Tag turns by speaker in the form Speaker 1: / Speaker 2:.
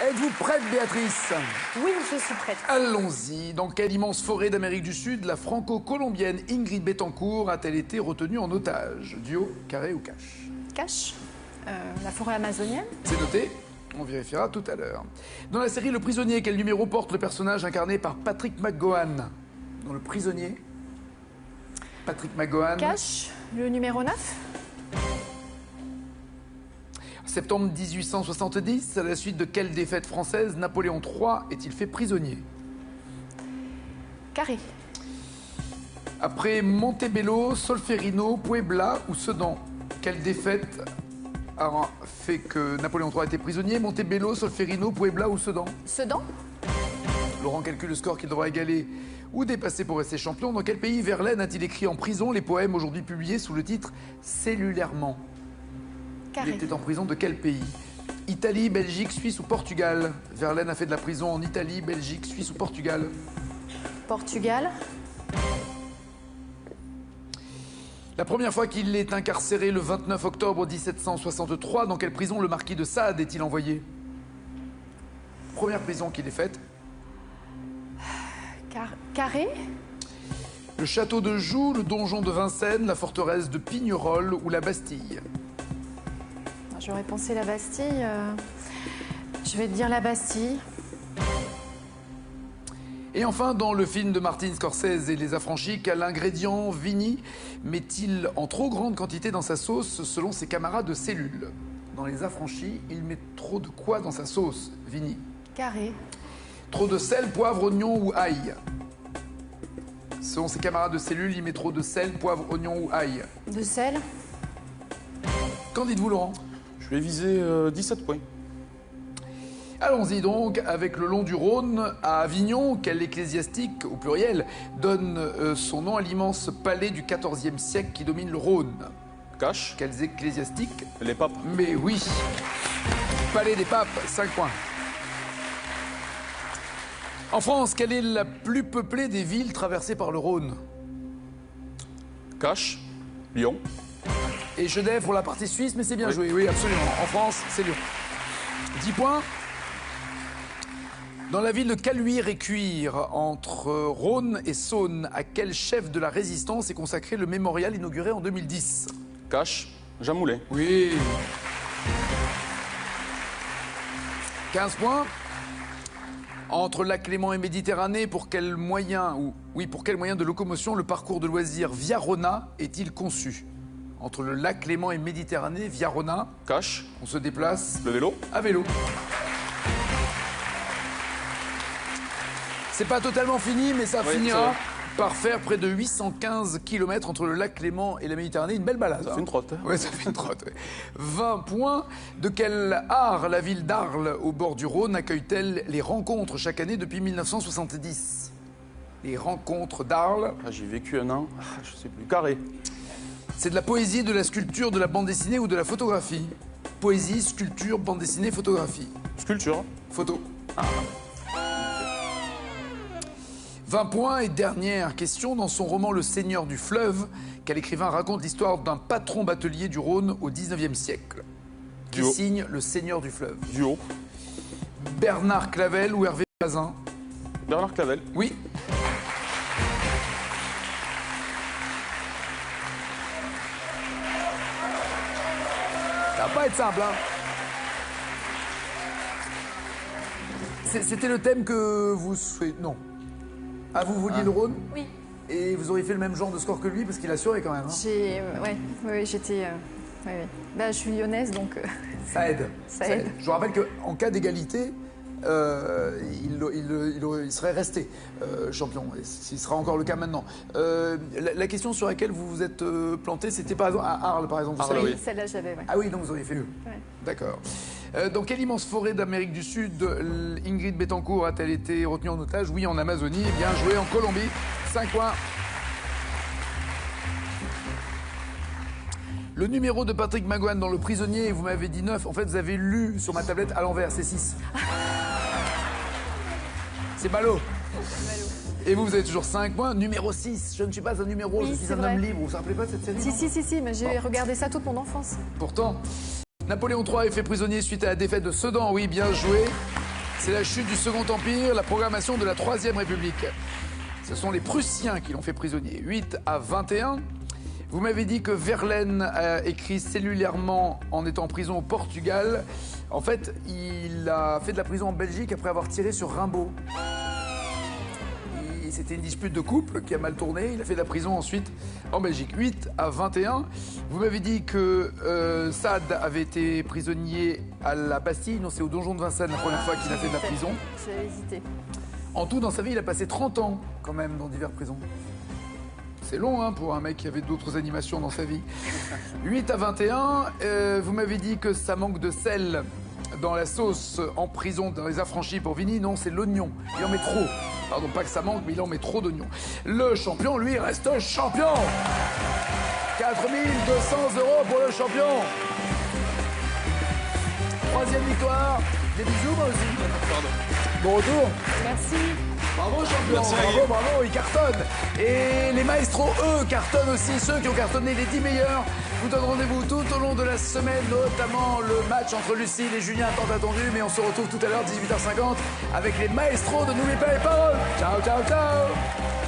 Speaker 1: Êtes-vous prête, Béatrice?
Speaker 2: Oui, je suis prête.
Speaker 1: Allons-y. Dans quelle immense forêt d'Amérique du Sud la franco-colombienne Ingrid Betancourt a-t-elle été retenue en otage? Duo, carré ou cash?
Speaker 2: Cash. La forêt amazonienne.
Speaker 1: C'est noté. On vérifiera tout à l'heure. Dans la série Le Prisonnier, quel numéro porte le personnage incarné par Patrick McGowan? Dans Le Prisonnier, Patrick McGowan.
Speaker 2: Cash, le numéro 9.
Speaker 1: Septembre 1870, à la suite de quelle défaite française Napoléon III est-il fait prisonnier?
Speaker 2: Carré.
Speaker 1: Après Montebello, Solferino, Puebla ou Sedan, quelle défaite a fait que Napoléon III a été prisonnier? Montebello, Solferino, Puebla ou Sedan?
Speaker 2: Sedan.
Speaker 1: Laurent calcule le score qu'il devra égaler ou dépasser pour rester champion. Dans quel pays Verlaine a-t-il écrit en prison les poèmes aujourd'hui publiés sous le titre Cellulairement?
Speaker 2: Carré.
Speaker 1: Il était en prison de quel pays? Italie, Belgique, Suisse ou Portugal? Verlaine a fait de la prison en Italie, Belgique, Suisse ou Portugal?
Speaker 2: Portugal.
Speaker 1: La première fois qu'il est incarcéré le 29 octobre 1763, dans quelle prison le marquis de Sade est-il envoyé? Première prison qu'il ait faite.
Speaker 2: Carré.
Speaker 1: Le château de Joux, le donjon de Vincennes, la forteresse de Pignerol ou la Bastille?
Speaker 2: J'aurais pensé la Bastille. Je vais te dire la Bastille.
Speaker 1: Et enfin, dans le film de Martin Scorsese et Les Affranchis, quel ingrédient Vigny met-il en trop grande quantité dans sa sauce selon ses camarades de cellule? Dans Les Affranchis, il met trop de quoi dans sa sauce, Vigny?
Speaker 2: Carré.
Speaker 1: Trop de sel, poivre, oignon ou ail? Selon ses camarades de cellule, il met trop de sel, poivre, oignon ou ail?
Speaker 2: De sel.
Speaker 1: Qu'en dites-vous, Laurent?
Speaker 3: Je vais viser 17 points.
Speaker 1: Allons-y donc avec le long du Rhône à Avignon. Quel ecclésiastique, au pluriel, donne son nom à l'immense palais du XIVe siècle qui domine le Rhône?
Speaker 3: Cash.
Speaker 1: Quels ecclésiastiques?
Speaker 3: Les papes.
Speaker 1: Mais oui. Palais des papes, 5 points. En France, quelle est la plus peuplée des villes traversées par le Rhône?
Speaker 3: Cash. Lyon.
Speaker 1: Et Genève pour la partie suisse, mais c'est bien
Speaker 3: Oui.
Speaker 1: joué, oui, absolument. En France, c'est Lyon. 10 points. Dans la ville de Caluire-et-Cuire, entre Rhône et Saône, à quel chef de la résistance est consacré le mémorial inauguré en 2010?
Speaker 3: Cash. Jean Moulin.
Speaker 1: Oui. 15 points. Entre Lac Léman et Méditerranée, pour quel moyen de locomotion le parcours de loisirs Via Rona est-il conçu? Entre le Lac Léman et Méditerranée, Via Rona,
Speaker 3: Cash.
Speaker 1: on se déplace
Speaker 3: Le vélo.
Speaker 1: à vélo. C'est pas totalement fini, mais ça
Speaker 3: Oui,
Speaker 1: finira
Speaker 3: c'est
Speaker 1: par faire près de 815 km entre le Lac Léman et la Méditerranée. Une belle balade.
Speaker 3: Ça fait une trotte.
Speaker 1: Oui, ça fait une trotte. Ouais. 20 points. De quel art la ville d'Arles, au bord du Rhône, accueille-t-elle les rencontres chaque année depuis 1970? Les rencontres d'Arles.
Speaker 3: Ah, j'ai vécu un an. Ah, je sais plus. Carré.
Speaker 1: C'est de la poésie, de la sculpture, de la bande dessinée ou de la photographie? Poésie, sculpture, bande dessinée, photographie.
Speaker 3: Sculpture.
Speaker 1: Photo. 20 points et dernière question. Dans son roman Le Seigneur du fleuve, quel écrivain raconte l'histoire d'un patron batelier du Rhône au 19e siècle? Qui
Speaker 3: Duo.
Speaker 1: signe Le Seigneur du fleuve?
Speaker 3: Duo.
Speaker 1: Bernard Clavel ou Hervé Bazin?
Speaker 3: Bernard Clavel.
Speaker 1: Oui. Ça va pas être simple, hein. C'était le thème que vous souhaitez... Non. Ah, vous vouliez le Rhône?
Speaker 2: Oui.
Speaker 1: Et vous auriez fait le même genre de score que lui, parce qu'il a assuré quand même. Hein.
Speaker 2: Ouais, j'étais. Ouais. Bah, je suis lyonnaise, donc.
Speaker 1: Ça aide.
Speaker 2: Ça aide.
Speaker 1: Je vous rappelle qu'en cas d'égalité, il serait resté champion. Et ce sera encore le cas maintenant. La question sur laquelle vous vous êtes planté, c'était par exemple à Arles, par exemple.
Speaker 3: Arles,
Speaker 1: Vous
Speaker 3: oui.
Speaker 1: savez
Speaker 2: Celle-là, j'avais, ouais.
Speaker 1: Ah oui, donc vous auriez fait mieux.
Speaker 2: Ouais.
Speaker 1: D'accord. Dans quelle immense forêt d'Amérique du Sud Ingrid Betancourt a-t-elle été retenue en otage? Oui, en Amazonie. Bien joué, en Colombie. 5 points. Le numéro de Patrick McGowan dans Le Prisonnier, vous m'avez dit 9. En fait, vous avez lu sur ma tablette à l'envers, c'est 6. C'est ballot. Et vous avez toujours 5 points. Numéro 6, je ne suis pas un numéro,
Speaker 2: Oui,
Speaker 1: je suis
Speaker 2: c'est
Speaker 1: un
Speaker 2: vrai.
Speaker 1: homme libre. Vous vous rappelez pas de cette série? non
Speaker 2: Si, mais j'ai regardé ça toute mon enfance.
Speaker 1: Pourtant, Napoléon III est fait prisonnier suite à la défaite de Sedan. Oui, bien joué. C'est la chute du Second Empire, la proclamation de la Troisième République. Ce sont les Prussiens qui l'ont fait prisonnier. 8-21. Vous m'avez dit que Verlaine a écrit cellulairement en étant en prison au Portugal. En fait, il a fait de la prison en Belgique après avoir tiré sur Rimbaud. C'était une dispute de couple qui a mal tourné. Il a fait de la prison ensuite en Belgique. 8-21. Vous m'avez dit que Sade avait été prisonnier à la Bastille. Non, c'est au donjon de Vincennes la première fois qu'il a fait de la prison.
Speaker 2: J'ai hésité.
Speaker 1: En tout, dans sa vie, il a passé 30 ans quand même dans diverses prisons. C'est long hein, pour un mec qui avait d'autres animations dans sa vie. 8-21. Vous m'avez dit que ça manque de sel dans la sauce en prison dans les affranchis pour Vini. Non, c'est l'oignon. Il en met trop. Pardon, pas que ça manque, mais il en met trop d'oignons. Le champion, lui, reste champion. 4 200 € pour le champion. Troisième victoire. Des bisous, moi aussi.
Speaker 3: Pardon.
Speaker 1: Bon retour.
Speaker 2: Merci.
Speaker 1: Bravo, champion.
Speaker 3: Merci,
Speaker 1: bravo,
Speaker 3: Nagui.
Speaker 1: bravo, ils cartonnent. Et les maestros, eux, cartonnent aussi. Ceux qui ont cartonné les 10 meilleurs. Vous donne rendez-vous tout au long de la semaine, notamment le match entre Lucille et Julien tant attendu. Mais on se retrouve tout à l'heure, 18h50, avec les maestros de N'oubliez pas les paroles. Ciao, ciao, ciao.